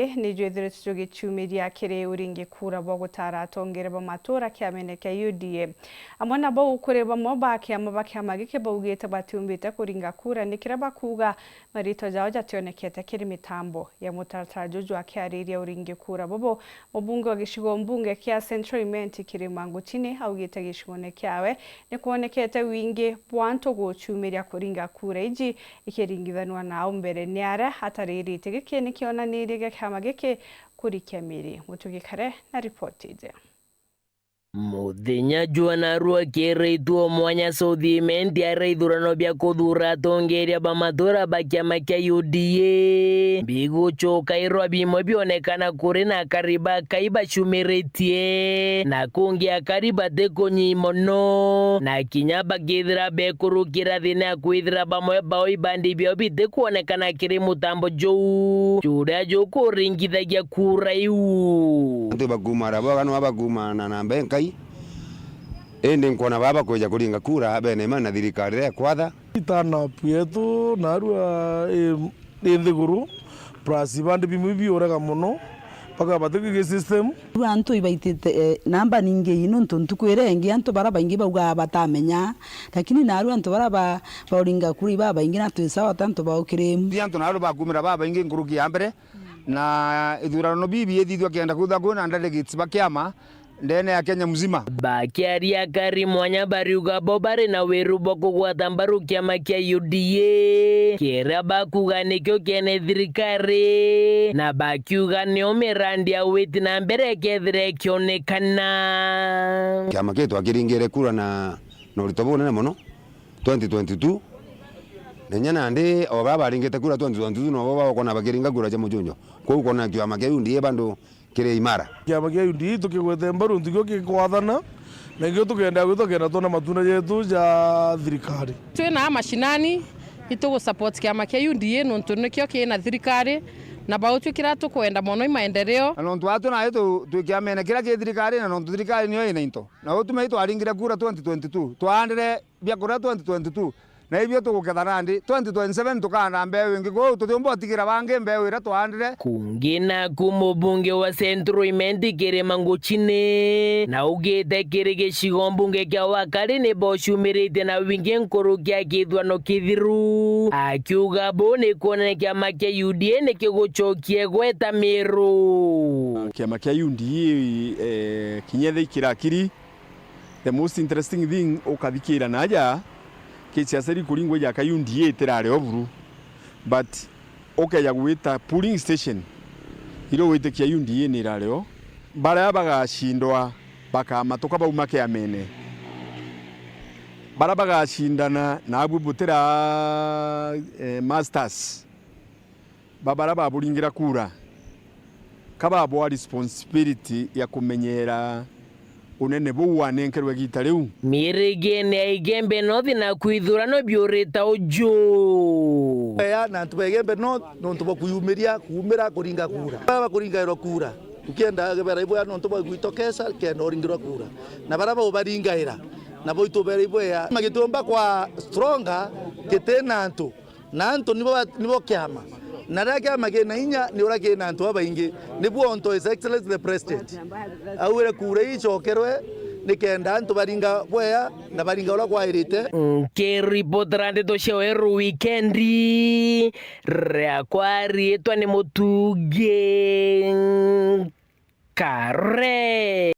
Ni jwethire tugichumiria kiri uringi kura bo gutara atongere ba matora kiameneka UDA amwana bo ukure ba mobake amabake amagike baugite batumbite kuringa kura nikira bakuga marito jao jationekete kiri mitambo ya mutarata juju akiariria uringi kura bobo mubunge wa gishigo mbunge kia Central imenti Kirima Nguchine augite gishigone kiawe nikuonekete wingi bwanto guchumiria kuringa kura iji ikiringithanwa nao mbere niara hatariri tigike nikiona nirige magike kuri kemiri mutugikare na ripoti ije muthenya jwanarua kereituo mwanya Southimenti ya Kîthurano bya kuthura atongeria ba matora ba kiama kia UDA bigucokairwa bimwe bionekana kuri na kariba kaiba shumiritie na kungia kariba tekonyi mono na kinya bagithira bekurukira thina kwithira bamwe bao ibandi bio bite kuonekana kiri mutambo jou churia jukuringithagia kura iu ntu bagumara bagano abagumana na mbenkai ende nkona baba koja kuringa kura bene mana thirikari ya kwatha turnout yetu narua thiguru plus bandi bimwe biuraga muno paka batiki system antu ibaitite namba ningi ino ntukwire engi antu bara baingi bauga batamenya lakini narua antu bara bauringa kuri baba ingi natu sawa tanto baukire antu naru bakumira baba ingi nguruki ambere na ithurano bibi yethithwa kienda kutha kuna delegates bakiama ndene ya Kenya mzima bakiaria kari mwanya bariuga bobare na werubo kugwata mbaru kiama kia UDA kera bakuga nikyo kene thirikari na bakiuga nio mirandi ya witi na mbere kethire kionekana kiama ketu akiringire kura na uritobone muno 2022 nenya nandi o baba aringite kura 2022 no baba kona bakiringa kura cha mujunjo kwa uko na kiama kia UDA bando kire imara kiama kia UDA tukigwete mbaru ntikyo kikwathana na ngyo tukenda gwitokera tona matunda yetu ja thirikari twina mashinani itugo support kiama kia UDA nontu nikyo kina thirikari na bautu kira tukwenda mono maendeleo na nontu atu na yetu tukiamene kira kia thirikari na nontu thirikari niyo ina into na utume itu aringira kura 2022 tuandire bya kura 2022 na hivyo tukukethana ndi 2027 tukana mbeu ingi kwa tutumbo tikira bange mbeu ira tuandire kungina kumubunge wa Central imenti Kirima Nguchine na ugite kiri gishigo mbunge kia wakari ni boshumirite na wingi nkuru kia Kîthurano kithiru akiuga bo ni kuona kiama kia UDA ni kigucokie gweta miru kiama kia UDA kinyethe kirakiri the most interesting thing ukathikira naja kichaseri kuringwe ya UDA terare oburu but ya gwita polling station iro wite kia UDA ni rareo bara bagashindwa bakamatoka bauma kia mene bara bagashindana na abubutera masters babara baburingira kura kaba abo responsibility ya kumenyera unene buwane nkerwe gitareu mirigene igembe nothi na kwithurano biurita uju ya na tubegembe no ntubo kuyumiria kumira kuringa kura baba kuringa iro kura tukienda gebera ibwa no ntubo gwitokesa kenda oringirwa kura na baraba ubaringaira na bo itubera ibwa ya magitomba kwa stronger ketenanto nanto nibo kiama naraka magena inya ni urake nanto abaingi nibuo onto his excellency the president awire kura icokerwe nikenda antu baringa bwea na baringa ula kwa irite keripotrande tosheweru weekendi reakwari etwa ni mutuge kare